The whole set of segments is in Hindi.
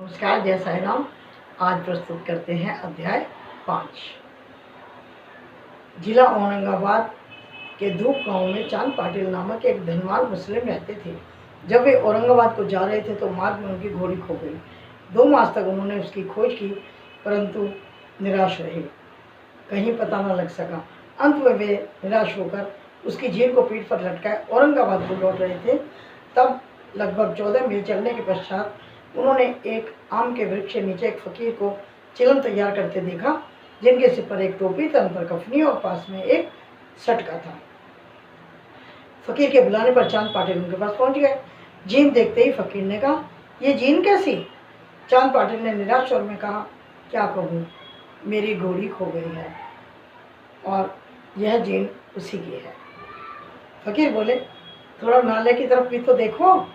नमस्कार, जय साई राम। आज प्रस्तुत करते हैं अध्याय 5। जिला औरंगाबाद के धूप गांव में चांद पाटिल नामक एक धनवान मुस्लिम रहते थे। जब वे औरंगाबाद को जा रहे थे तो मार्ग में उनकी घोड़ी खो गई। 2 मास तक उन्होंने उसकी खोज की, परंतु निराश रहे, कहीं पता न लग सका। अंत में वे निराश होकर उसकी जीभ को पीठ पर लटकाए औरंगाबाद को लौट रहे थे। तब लगभग 14 मील चलने के पश्चात उन्होंने एक आम के वृक्ष के नीचे एक फकीर को चिलम तैयार करते देखा, जिनके सिर पर एक टोपी, तन पर कफनी और पास में एक सटका था। फकीर के बुलाने पर चांद पाटिल उनके पास पहुंच गए। जीन देखते ही फकीर ने कहा, ये जीन कैसी? चांद पाटिल ने निराश स्वर में कहा, क्या कहूँ, मेरी घोड़ी खो गई है और यह जीन उसी की है। फकीर बोले, थोड़ा नाले की तरफ भी तो देखो।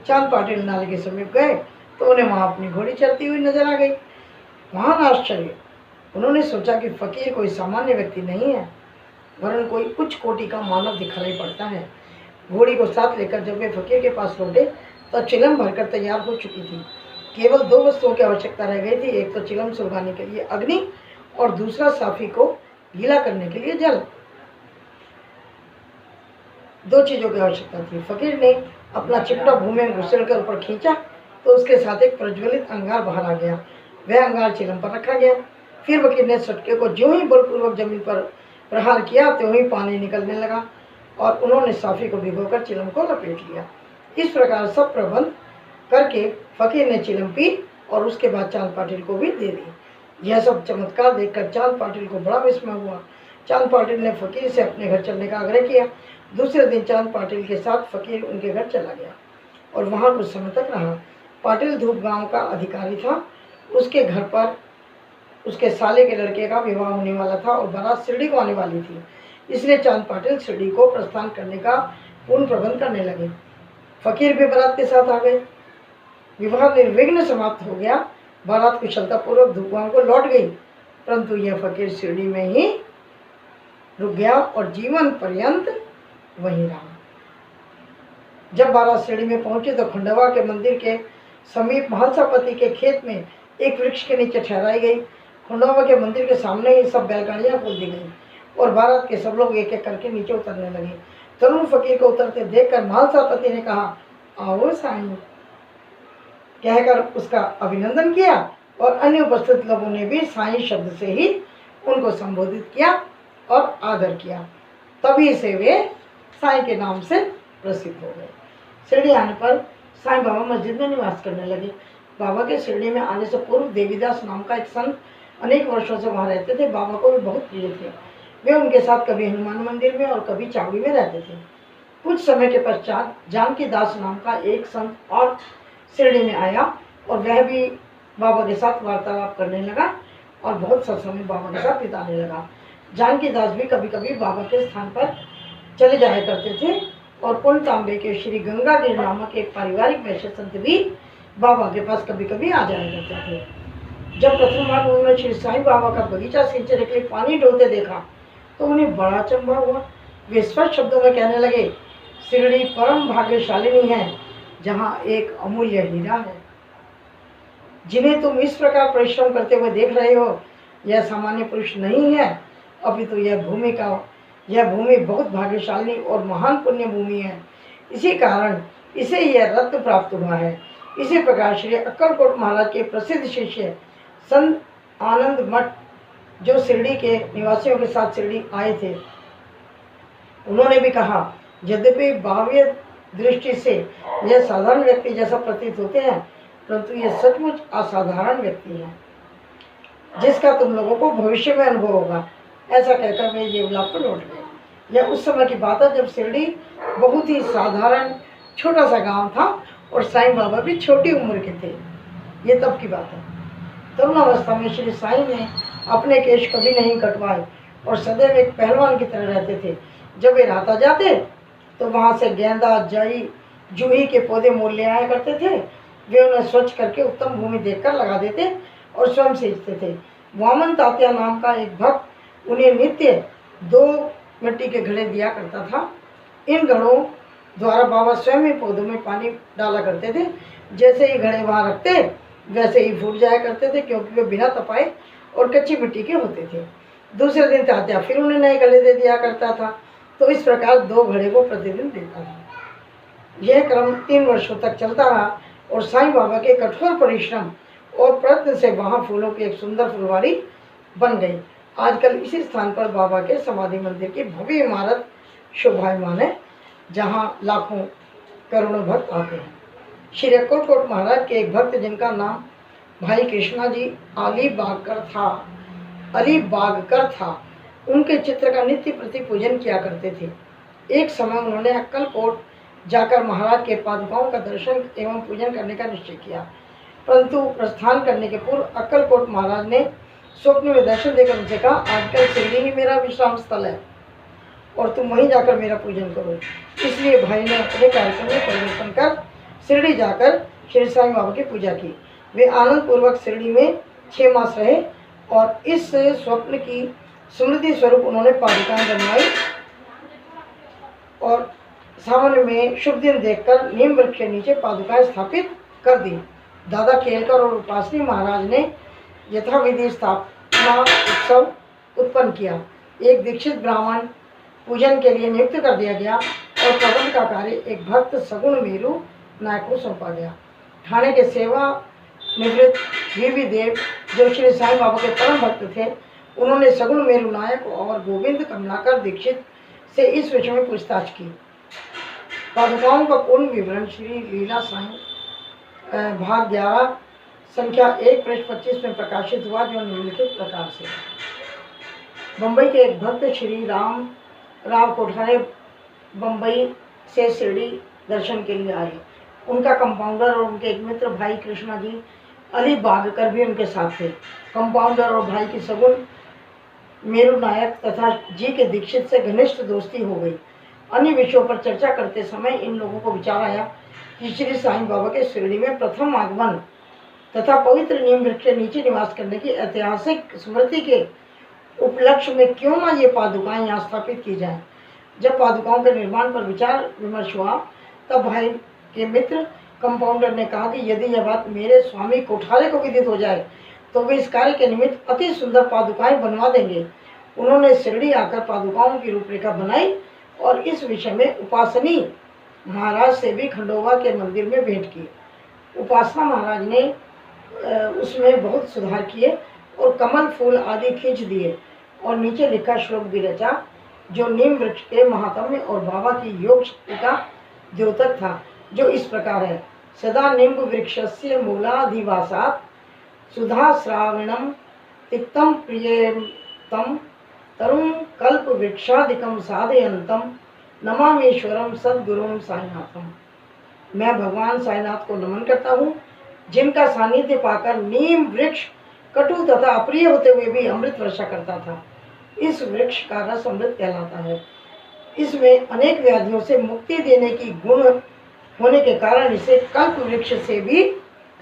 चांद पाटिल नाले के समीप गए तो उन्हें वहां अपनी घोड़ी चलती हुई नजर आ गई। महान आश्चर्य! उन्होंने सोचा कि फकीर कोई सामान्य व्यक्ति नहीं है, वरन कोई उच्च कोटि का मानव दिखाई पड़ता है। घोड़ी को साथ लेकर जब वे फकीर के पास लौटे तो चिलम भरकर तैयार हो चुकी थी। केवल 2 वस्तुओं की आवश्यकता रह गई थी, एक तो चिलम सुलगाने के लिए अग्नि और दूसरा साफी को गीला करने के लिए जल। 2 चीजों की आवश्यकता थी। फकीर ने अपना चिपटा भूमि में घुसेड़कर ऊपर खींचा तो उसके साथ एक प्रज्वलित अंगार बाहर आ गया। वह अंगार चिलम पर रखा गया। फिर फकीर ने सटके को ज्यों ही बलपूर्वक जमीन पर प्रहार किया त्यों ही पानी निकलने लगा और उन्होंने साफी को भिगोकर चिलम को लपेट लिया। इस प्रकार सब प्रबंध करके फकीर ने चिलम पी और उसके बाद चांद पाटिल को भी दे दी। यह सब चमत्कार देखकर चांद पाटिल को बड़ा विस्मय हुआ। चांद पाटिल ने फकीर से अपने घर चलने का आग्रह किया। दूसरे दिन चांद पाटिल के साथ फकीर उनके घर चला गया और वहां कुछ समय तक रहा। पाटिल धूप गांव का अधिकारी था। उसके घर पर उसके साले के लड़के का विवाह होने वाला था और बारात शिरडी को आने वाली थी, इसलिए चांद पाटिल शिरडी को प्रस्थान करने का पूर्ण प्रबंध करने लगे। फकीर भी बारात के साथ आ गए। विवाह निर्विघ्न समाप्त हो गया। बारात कुशलतापूर्वक धूप गांव को लौट गई, परंतु यह फकीर शिरडी में ही रुक गया और जीवन पर्यंत वहीं रहा। जब बारात शिरडी में पहुंचे तो खंडवा के मंदिर के समीप महंसापति के खेत में एक वृक्ष के नीचे ठहराई गई। खंडवा के मंदिर के सामने ही सब बैलगाड़ियां खोल दी गई और बारात के सब लोग एक एक करके नीचे उतरने लगे। तरुण फकीर को उतरते देखकर महंसापति ने कहा, आओ साईं, कहकर उसका अभिनंदन किया और अन्य उपस्थित लोगों ने भी साईं शब्द से ही उनको संबोधित किया और आदर किया। तभी से वे साईं के नाम से प्रसिद्ध हो गए। शिरडी आने पर साईं बाबा मस्जिद में निवास करने लगे। बाबा के शिरडी में आने से पूर्व देवीदास नाम का एक संत अनेक वर्षों से वहाँ रहते थे। बाबा को भी बहुत प्रिय थे। वे उनके साथ कभी हनुमान मंदिर में और कभी चावड़ी में रहते थे। कुछ समय के पश्चात जानकी दास नाम का एक संत और शिरडी में आया और वह भी बाबा के साथ वार्तालाप करने लगा और बहुत सा समय बाबा के साथ बिताने लगा। जानकी दास भी कभी कभी बाबा के स्थान पर चले जाया करते थे और पुणतांबे के श्री गंगागिर नामक एक पारिवारिक वैश्य संत भी बाबा के पास कभी कभी आ जाया करते थे। जब प्रथम बार उन्होंने श्री साईं बाबा का बगीचा सिंचने के लिए पानी डोलते देखा तो उन्हें बड़ा अचंभा हुआ। वे स्पष्ट शब्दों में कहने लगे, शिरडी परम भाग्यशालिनी है जहाँ एक अमूल्य हीरा है। जिन्हें तुम इस प्रकार परिश्रम करते हुए देख रहे हो, यह सामान्य पुरुष नहीं है, अपितु यह भूमि बहुत भाग्यशाली और महान पुण्य भूमि है। इसी कारण इसे यह रत्न प्राप्त हुआ है। इसी प्रकार श्री अक्कलकोट महाराज के प्रसिद्ध शिष्य संत आनंद मठ, जो शिरडी के निवासियों के साथ शिरडी आए थे, उन्होंने भी कहा, यद्यपि बाह्य दृष्टि से यह साधारण व्यक्ति जैसा प्रतीत होते हैं, परंतु यह सचमुच असाधारण व्यक्ति है जिसका तुम लोगों को भविष्य में अनुभव होगा। ऐसा कहकर वे येवला पर लौट गए। यह उस समय की बात है जब शिरडी बहुत ही साधारण छोटा सा गांव था और साईं बाबा भी छोटी उम्र के थे। ये तब की बात है। तरुण अवस्था में श्री साईं ने अपने केश कभी नहीं कटवाए और सदैव एक पहलवान की तरह रहते थे। जब वे राता जाते तो वहाँ से गेंदा, जई, जूही के पौधे मोल ले आया करते थे। वे उन्हें स्वच्छ करके उत्तम भूमि देखकर लगा देते और स्वयं सींचते थे। वामन तात्या नाम का एक भक्त उन्हें नित्य 2 मिट्टी के घड़े दिया करता था। इन घड़ों द्वारा बाबा स्वयं ही पौधों में पानी डाला करते थे। जैसे ही घड़े वहाँ रखते वैसे ही फूट जाया करते थे, क्योंकि वे बिना तपाए और कच्ची मिट्टी के होते थे। दूसरे दिन तात्या फिर उन्हें नए घड़े दे दिया करता था। तो इस प्रकार 2 घड़े वो प्रतिदिन देता था। यह क्रम 3 वर्षों तक चलता रहा और साईं बाबा के कठोर परिश्रम और प्रयत्न से वहाँ फूलों की एक सुंदर फुलवाड़ी बन गई। आजकल इसी स्थान पर बाबा के समाधि मंदिर की भव्य इमारत शोभायमान है, जहाँ लाखों करोड़ों भक्त आते हैं। श्री अक्कलकोट महाराज के एक भक्त, जिनका नाम भाई कृष्णा जी अली बागकर था, उनके चित्र का नित्य प्रति पूजन किया करते थे। एक समय उन्होंने अक्कलकोट जाकर महाराज के पादुकाओं का दर्शन एवं पूजन करने का निश्चय किया, परंतु प्रस्थान करने के पूर्व अक्कलकोट महाराज ने स्वप्न में दर्शन देकर उनसे कहा, आजकल शिरडी ही मेरा विश्राम स्थल है और तुम वहीं जाकर मेरा पूजन करो। इसलिए भाई ने अपने कार्यक्रम में परिवर्तन कर शिरडी जाकर श्री साईं बाबा की पूजा की। वे आनंद पूर्वक शिरडी में 6 मास रहे और इस स्वप्न की स्मृति स्वरूप उन्होंने पादुकाएं बनवाई और सावन में शुभ दिन देखकर नीम वृक्ष के नीचे पादुकाएं स्थापित कर दी। दादा केलकर और उपासनी महाराज ने यथाविधि स्थापना उत्सव उत्पन्न किया। एक दीक्षित ब्राह्मण पूजन के लिए नियुक्त कर दिया गया और प्रबंध का कार्य एक भक्त सगुण मेरू नायक को सौंपा गया। ठाणे के सेवा निवृत्त वीवी देव, जो श्री साईं बाबा के परम भक्त थे, उन्होंने सगुण मेरू नायक और गोविंद कमलाकर दीक्षित से इस विषय में पूछताछ की। पादुकाओं का पूर्ण विवरण श्री लीला साईं भाग 11 संख्या 1 पृष्ठ 25 में प्रकाशित हुआ, जो निम्नलिखित प्रकार से। बम्बई के एक भक्त श्री राम कोठारे बम्बई से शिरडी दर्शन के लिए आए। उनका कंपाउंडर और उनके एक मित्र भाई कृष्णा जी अली बागकर भी उनके साथ थे। कंपाउंडर और भाई की सगुन मेरू नायक तथा जी के दीक्षित से घनिष्ठ दोस्ती हो गई। अन्य विषयों पर चर्चा करते समय इन लोगों को विचार आया कि श्री साईं बाबा के शिरडी में प्रथम आगमन तथा पवित्र नीम वृक्ष के नीचे निवास करने की ऐतिहासिक स्मृति के उपलक्ष्य में क्यों ना ये पादुकाएं यहाँ स्थापित की जाएं। जब पादुकाओं के निर्माण पर विचार विमर्श हुआ, तब भाई के मित्र कंपाउंडर ने कहा कि यदि यह बात मेरे स्वामी कोठारे को विदित हो जाए तो वे इस कार्य के निमित्त अति सुंदर पादुकाएं बनवा देंगे। उन्होंने शिरडी आकर पादुकाओं की रूपरेखा बनाई और इस विषय में उपासनी महाराज से भी खंडोबा के मंदिर में भेंट की। उपासना महाराज ने उसमें बहुत सुधार किए और कमल फूल आदि खींच दिए और नीचे लिखा श्लोक भी रचा, जो नीम वृक्ष के महात्म्य और बाबा की योग शक्ति का द्योतक था, जो इस प्रकार है। सदा निम्ब वृक्षस्य मूलाधिवासात् सुधा श्रावणम तिक्तम प्रियतम तरुण कल्प वृक्षादिकम साधयंतम नमामीश्वरम सद्गुरुम साईनाथम। मैं भगवान साईनाथ को नमन करता हूँ, जिनका सानिध्य पाकर नीम वृक्ष कटु तथा अप्रिय होते हुए भी अमृत वर्षा करता था। इस वृक्ष का रस अमृत कहलाता है। इसमें अनेक व्याधियों से मुक्ति देने की गुण होने के कारण इसे कल्प वृक्ष से भी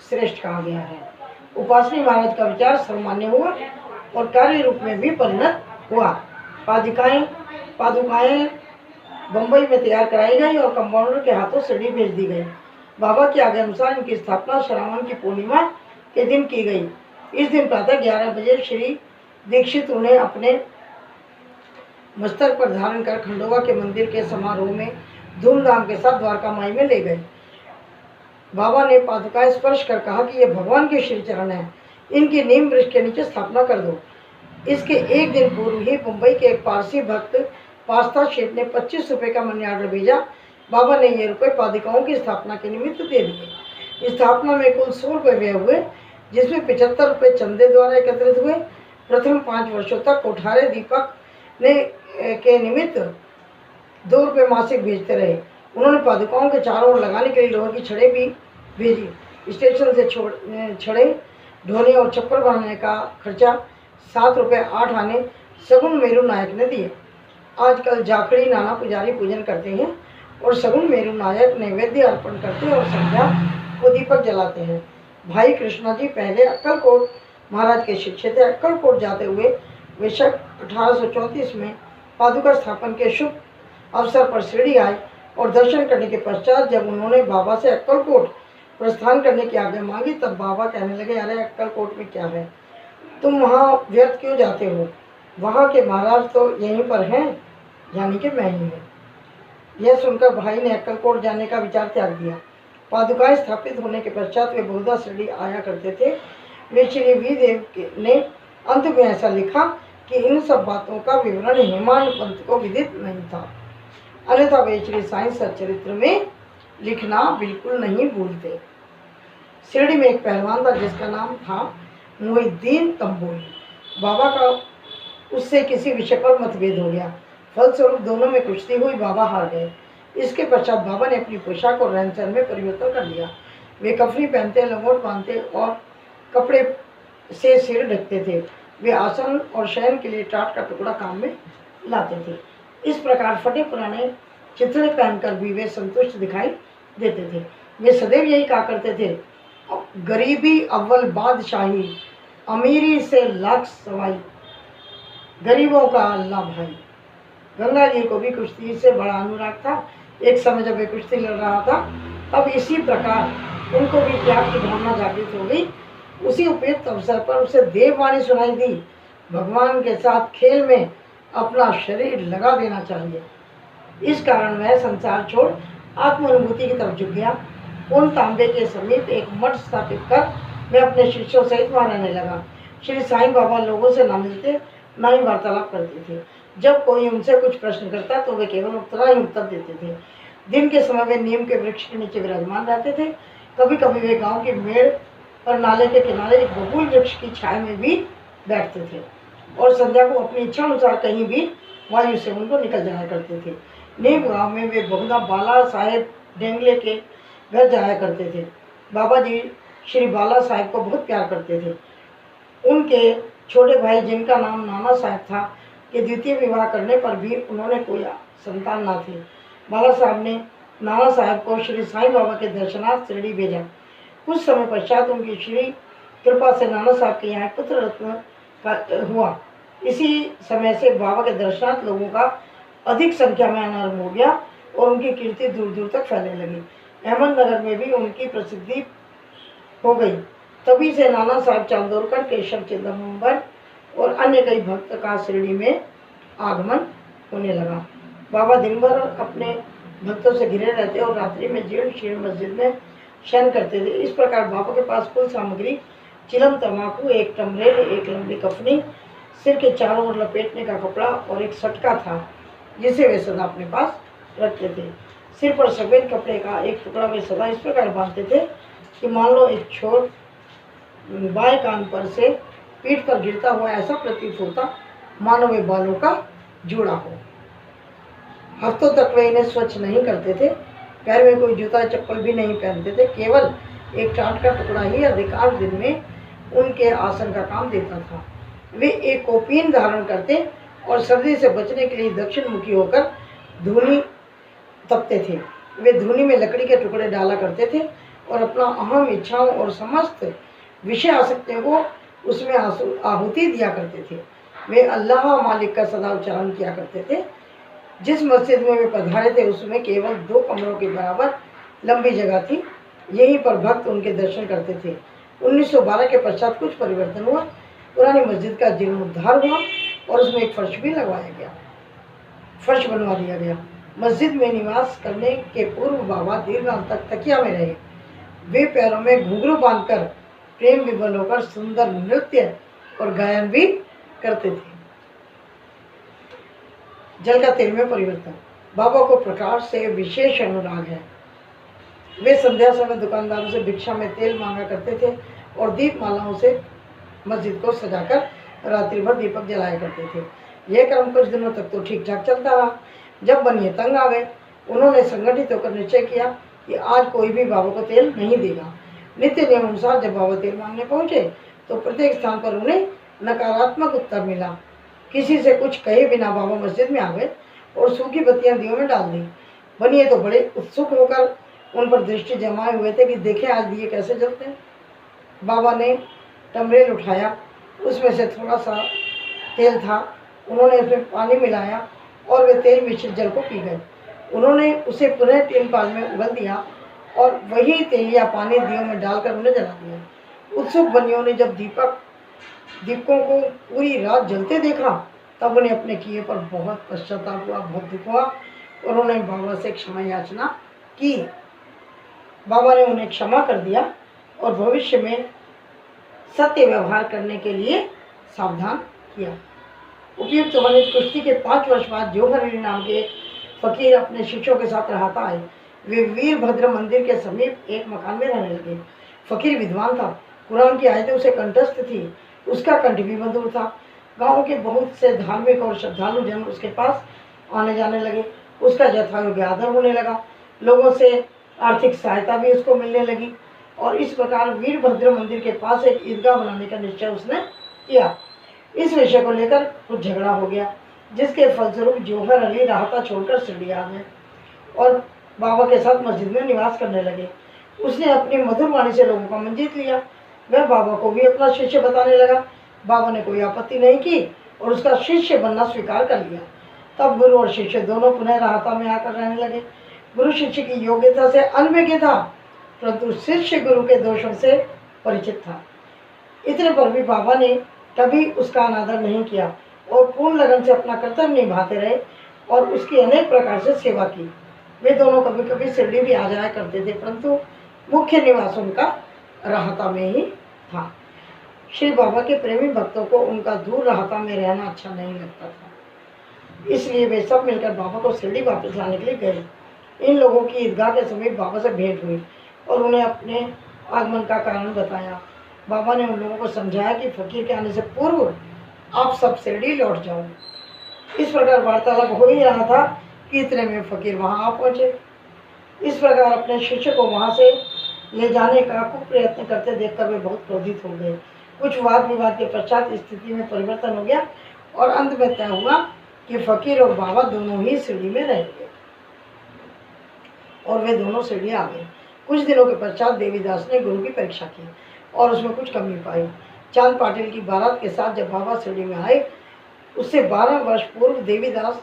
श्रेष्ठ कहा गया है। उपासनी महाराज का विचार सर्वमान्य हुआ और कार्य रूप में भी परिणत हुआ। पादुकाएं बम्बई में तैयार कराई गई और कंपाउंडर के हाथों शिरडी भेज दी गई। बाबा के आज्ञा अनुसार इनकी स्थापना श्रावण की पूर्णिमा के दिन की गई। इस दिन प्रातः 11 बजे श्री दीक्षित उन्हें अपने मस्तक पर धारण कर खंडोबा के मंदिर के समारोह में धूमधाम के साथ द्वारका माई में ले गए। बाबा ने पादुकाएं स्पर्श कर कहा कि ये भगवान के श्री चरण है, इनकी नीम वृक्ष के नीचे स्थापना कर दो। इसके एक दिन पूर्व ही मुंबई के एक पारसी भक्त पास्ता शेठ ने 25 रुपये का मनी ऑर्डर भेजा। बाबा ने ये रुपये पादुकाओं की स्थापना के निमित्त दे दिए। स्थापना में कुल 100 रुपये व्यय हुए, जिसमें 75 रुपये चंदे द्वारा एकत्रित हुए। प्रथम 5 वर्षों तक कोठारे दीपक ने के निमित्त 2 रुपये मासिक भेजते रहे। उन्होंने पादुकाओं के चारों ओर लगाने के लिए लोहे की छड़ें भी भेजी। स्टेशन से छड़ें ढोने और छप्पर बनाने का खर्चा 7 रुपये 8 आने सगुन मेरू नायक ने दिए। आजकल जाखड़ी नाना पुजारी पूजन करते हैं और सगुन मेरू नायक नैवेद्य अर्पण करते हैं और संध्या को दीपक जलाते हैं। भाई कृष्णा जी पहले अक्कलकोट महाराज के शिष्य थे। अक्कलकोट जाते हुए वैशाख 1834 में पादुका स्थापन के शुभ अवसर पर शिरडी आए और दर्शन करने के पश्चात जब उन्होंने बाबा से अक्कलकोट प्रस्थान करने की आज्ञा मांगी। तब बाबा कहने लगे, अरे अक्कलकोट में क्या है, तुम वहाँ व्यर्थ क्यों जाते हो, वहाँ के महाराज तो यहीं पर हैं, यानी कि मैं ही हूँ। यह सुनकर भाई ने अक्कलकोट जाने का विचार त्याग दिया। पादुकाएं स्थापित होने के पश्चात वे बहुधा शिरडी आया करते थे। वे श्री वीदेव ने अंत में ऐसा लिखा कि इन सब बातों का विवरण हेमाड पंत को विदित नहीं था, अन्यथा वे श्री साईं सच्चरित्र में लिखना बिल्कुल नहीं भूलते। शिरडी में एक पहलवान था जिसका नाम था मोहिद्दीन तंबोली। बाबा का उससे किसी विषय पर मतभेद हो गया, फलस्वरूप दोनों में कुश्ती हुई, बाबा हार गए। इसके पश्चात बाबा ने अपनी पोशाक और रहन सहन में परिवर्तन कर लिया। वे कफनी पहनते, लंगोट बांधते और कपड़े से सिर ढकते थे। वे आसन और शयन के लिए टाट का टुकड़ा काम में लाते थे। इस प्रकार फटे पुराने चिथड़े पहनकर भी वे संतुष्ट दिखाई देते थे। वे सदैव यही कहा करते थे, गरीबी अव्वल बादशाही, अमीरी से लाख सवाई, गरीबों का अल्लाह भाई। गंगा जी को भी कुश्ती से बड़ा अनुराग था। एक समय जब वे कुश्ती लड़ रहा था, तब इसी प्रकार उनको भी त्याग की भावना जागृत हो गई। उसी उपयुक्त अवसर पर उसे देववाणी सुनाई दी, भगवान के साथ खेल में अपना शरीर लगा देना चाहिए। इस कारण वह संसार छोड़ आत्मानुभूति की तरफ झुक गया। उन तांबे के समीप एक मठ स्थापित कर वह अपने शिष्यों सहित वहाँ रहने लगा। श्री साईं बाबा लोगों से न मिलते, न ही वार्तालाप करते थे। जब कोई उनसे कुछ प्रश्न करता तो वे केवल उत्तरा ही उत्तर देते थे। दिन के समय वे नीम के वृक्ष के नीचे विराजमान रहते थे। कभी कभी वे गांव के मेड़ पर नाले के किनारे एक बबूल वृक्ष की छाया में भी बैठते थे और संध्या को अपनी इच्छा अनुसार कहीं भी वायु से उनको निकल जाया करते थे। नीम गांव में वे बहुधा बाला साहेब डेंगले के घर जाया करते थे। बाबा जी श्री बाला साहेब को बहुत प्यार करते थे। उनके छोटे भाई, जिनका नाम नाना साहब था, के द्वितीय विवाह करने पर भी उन्होंने कोई संतान न थी। बाला साहब ने नाना साहब को श्री साईं बाबा के दर्शनार्थ शिरडी भेजा। कुछ समय पश्चात उनकी श्री कृपा से नाना साहब के यहाँ पुत्र रत्न का हुआ। इसी समय से बाबा के दर्शनार्थ लोगों का अधिक संख्या में आना आरंभ हो गया और उनकी कीर्ति दूर दूर तक फैलने लगी। अहमदनगर में भी उनकी प्रसिद्धि हो गई। तभी से नाना साहब चांदोरकर, केशव चिदम्बर और अन्य कई भक्त का शिरडी में आगमन होने लगा। बाबा दिन भर अपने भक्तों से घिरे रहते और रात्रि में जीर्ण शीर्ण मस्जिद में शयन करते थे। इस प्रकार बाबा के पास कुल सामग्री चिलम तम्बाकू, एक टमरेल, एक लंबी कफनी, सिर के चारों ओर लपेटने का कपड़ा और एक सटका था जिसे वे सदा अपने पास रखते थे। सिर पर सफेद कपड़े का एक टुकड़ा वे सदा इस प्रकार बांधते थे कि मान लो एक छोर बाएं कान पर से पीठ पर गिरता हुआ ऐसा प्रतीत होता मानो वे बालों का जोड़ा हो। हफ्तों तक वे इन्हें स्वच्छ नहीं करते थे। पैर में कोई जूता चप्पल भी नहीं पहनते थे। केवल एक टाट का टुकड़ा ही अधिकांश दिन में उनके आसन का काम देता था। वे एक कोपीन धारण करते और सर्दी से बचने के लिए दक्षिण मुखी होकर धूनी तपते थे। वे धूनी में लकड़ी के टुकड़े डाला करते थे और अपना अहम इच्छाओं और समस्त विषय आसक्तियों को उसमें आहुति दिया करते थे। वे अल्लाह मालिक का सदा उच्चारण किया करते थे। जिस मस्जिद में वे पधारे थे उसमें केवल 2 कमरों के बराबर लंबी जगह थी। यहीं पर भक्त उनके दर्शन करते थे। 1912 के पश्चात कुछ परिवर्तन हुआ। पुरानी मस्जिद का जीर्णोद्धार हुआ और उसमें एक फर्श भी लगवाया गया, फर्श बनवा दिया गया। मस्जिद में निवास करने के पूर्व बाबा दीर्घकाल तक तकिया में रहे। वे पैरों में घुंघरू बांधकर प्रेम विवल होकर सुंदर नृत्य और गायन भी करते थे। जल का तेल में परिवर्तन। बाबा को प्रकाश से विशेष अनुराग है। वे संध्या समय दुकानदारों से भिक्षा में तेल मांगा करते थे और दीप मालाओं से मस्जिद को सजाकर रात्रि भर दीपक जलाया करते थे। यह क्रम कुछ दिनों तक तो ठीक ठाक चलता रहा। जब बनिए तंग आ गए, उन्होंने संगठित होकर निश्चय किया कि आज कोई भी बाबा को तेल नहीं देगा। नित्य नियम अनुसार जब बाबा तेल मांगने पहुंचे तो प्रत्येक स्थान पर उन्हें नकारात्मक उत्तर मिला। किसी से कुछ कहे बिना बाबा मस्जिद में आ गए और सूखी बत्तियां दियों में डाल दी। बनिए तो बड़े उत्सुक होकर उन पर दृष्टि जमाए हुए थे कि देखें आज दिए कैसे जलते हैं। बाबा ने टमरेल उठाया, उसमें से थोड़ा सा तेल था। उन्होंने उसमें पानी मिलाया और वे तेल मिश्रित जल को पी गए। उन्होंने उसे पुनः 3 पाल में उगल दिया और वही तेलिया पानी दियों में डालकर उन्हें जला दिया। उत्सुक बनियों ने जब दीपकों को पूरी रात जलते देखा तब उन्हें अपने किए पर बहुत पश्चाताप हुआ, बहुत दुख हुआ और उन्होंने बाबा से क्षमा याचना की। बाबा ने उन्हें क्षमा कर दिया और भविष्य में सत्य व्यवहार करने के लिए सावधान किया। उपयुक्त वर्णित कुश्ती के 5 वर्ष बाद जौहर अली नाम के एक फकीर अपने शिष्यों के साथ रहाता आए। वे वीरभद्र मंदिर के समीप एक मकान में रहने लगे। फकीर विद्वान था, कुरान की आयतें उसे कंठस्थ थी, उसका कंठ भी मधुर था। गांव के बहुत से धार्मिक और श्रद्धालु जन उसके पास आने जाने लगे। उसका यथायोग्य आदर होने लगा, लोगों से आर्थिक सहायता भी उसको मिलने लगी और इस प्रकार वीरभद्र मंदिर के पास एक ईदगाह बनाने का निश्चय उसने किया। इस विषय को लेकर कुछ झगड़ा हो गया, जिसके फलस्वरूप जौहर अली राहता छोड़कर शिरडी आ गए और बाबा के साथ मस्जिद में निवास करने लगे। उसने अपनी मधुर वाणी से लोगों का मन जीत लिया। वह बाबा को भी अपना शिष्य बताने लगा। बाबा ने कोई आपत्ति नहीं की और उसका शिष्य बनना स्वीकार कर लिया। तब गुरु और शिष्य दोनों पुनः राहता में आकर रहने लगे। गुरु शिष्य की योग्यता से अनभिज्ञ था, परंतु शिष्य गुरु के दोषों से परिचित था। इतने पर भी बाबा ने कभी उसका अनादर नहीं किया और पूर्ण लगन से अपना कर्तव्य निभाते रहे और उसकी अनेक प्रकार से सेवा की। वे दोनों कभी कभी शिरडी भी आ जाया करते थे, परंतु मुख्य निवास उनका राहता में ही था। श्री बाबा के प्रेमी भक्तों को उनका दूर राहता में रहना अच्छा नहीं लगता था, इसलिए वे सब मिलकर बाबा को शिरडी वापस लाने के लिए गए। इन लोगों की ईदगाह के समीप बाबा से भेंट हुई और उन्हें अपने आगमन का कारण बताया। बाबा ने उन लोगों को समझाया कि फकीर के आने से पूर्व आप सब शिरडी लौट जाओ। इस प्रकार वार्तालाप हो ही रहा था कि इतने में फकीर वहां आ पहुंचे। इस प्रकार अपने शिष्य को वहां से ले जाने का खूब प्रयत्न करते देखकर वे बहुत क्रोधित हो गए। कुछ वाद विवाद के पश्चात स्थिति में परिवर्तन हो गया और अंत में तय हुआ कि फकीर और बाबा दोनों ही शिरडी में रहेंगे और वे दोनों शिरडी आ गए। कुछ दिनों के पश्चात देवीदास ने गुरु की परीक्षा की और उसमें कुछ कमी पाई। चांद पाटिल की बारात के साथ जब बाबा शिरडी में आए, उससे 12 वर्ष पूर्व देवीदास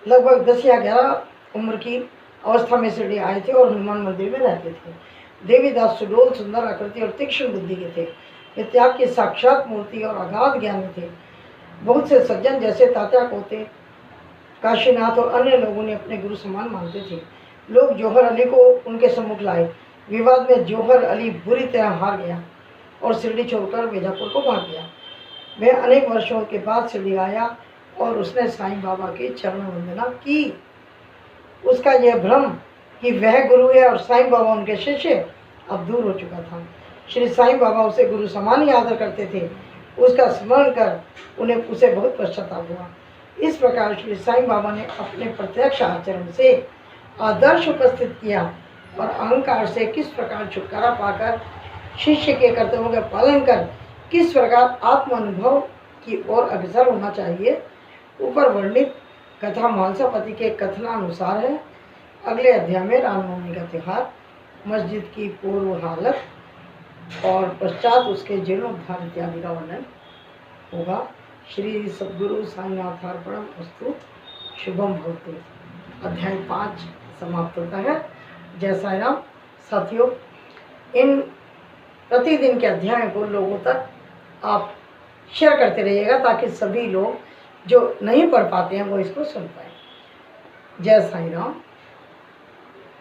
लगभग 10 या 11 उम्र की अवस्था में शिरडी आए थे और हनुमान मंदिर में रहते थे। देवीदास सुडोल, सुंदर आकृति और तीक्ष्ण बुद्धि के थे। वे त्याग की साक्षात मूर्ति और अगाध ज्ञानी थे। बहुत से सज्जन जैसे तात्या कोते, काशीनाथ और अन्य लोगों ने अपने गुरु समान मानते थे। लोग जौहर अली को उनके सम्मुख लाए। विवाद में जौहर अली बुरी तरह हार गया और शिरडी छोड़कर बीजापुर को भाग गया। वह अनेक वर्षों के बाद शिरडी आया और उसने साईं बाबा की चरण वंदना की। उसका यह भ्रम कि वह गुरु है और साईं बाबा उनके शिष्य अब दूर हो चुका था। श्री साईं बाबा उसे गुरु समान ही आदर करते थे। उसका स्मरण कर उसे बहुत पश्चाताप हुआ। इस प्रकार श्री साईं बाबा ने अपने प्रत्यक्ष आचरण से आदर्श उपस्थित किया और अहंकार से किस प्रकार छुटकारा पाकर शिष्य के कर्तव्यों का पालन कर किस प्रकार आत्म अनुभव की ओर अग्रसर होना चाहिए, ऊपर वर्णित कथा मानसापति के कथनानुसार है। अगले अध्याय में रामनवमी का त्यौहार, मस्जिद की पूर्व हालत और पश्चात उसके जीर्णोद्धार इत्यादि का वर्णन होगा। श्री सद्गुरु साईनाथार्पणम अस्तु। शुभम भवतु। अध्याय 5 समाप्त होता है। जय साई राम। साथियों, इन प्रतिदिन के अध्याय को लोगों तक आप शेयर करते रहिएगा ताकि सभी लोग जो नहीं पढ़ पाते हैं वो इसको सुन पाए। जय साई राम।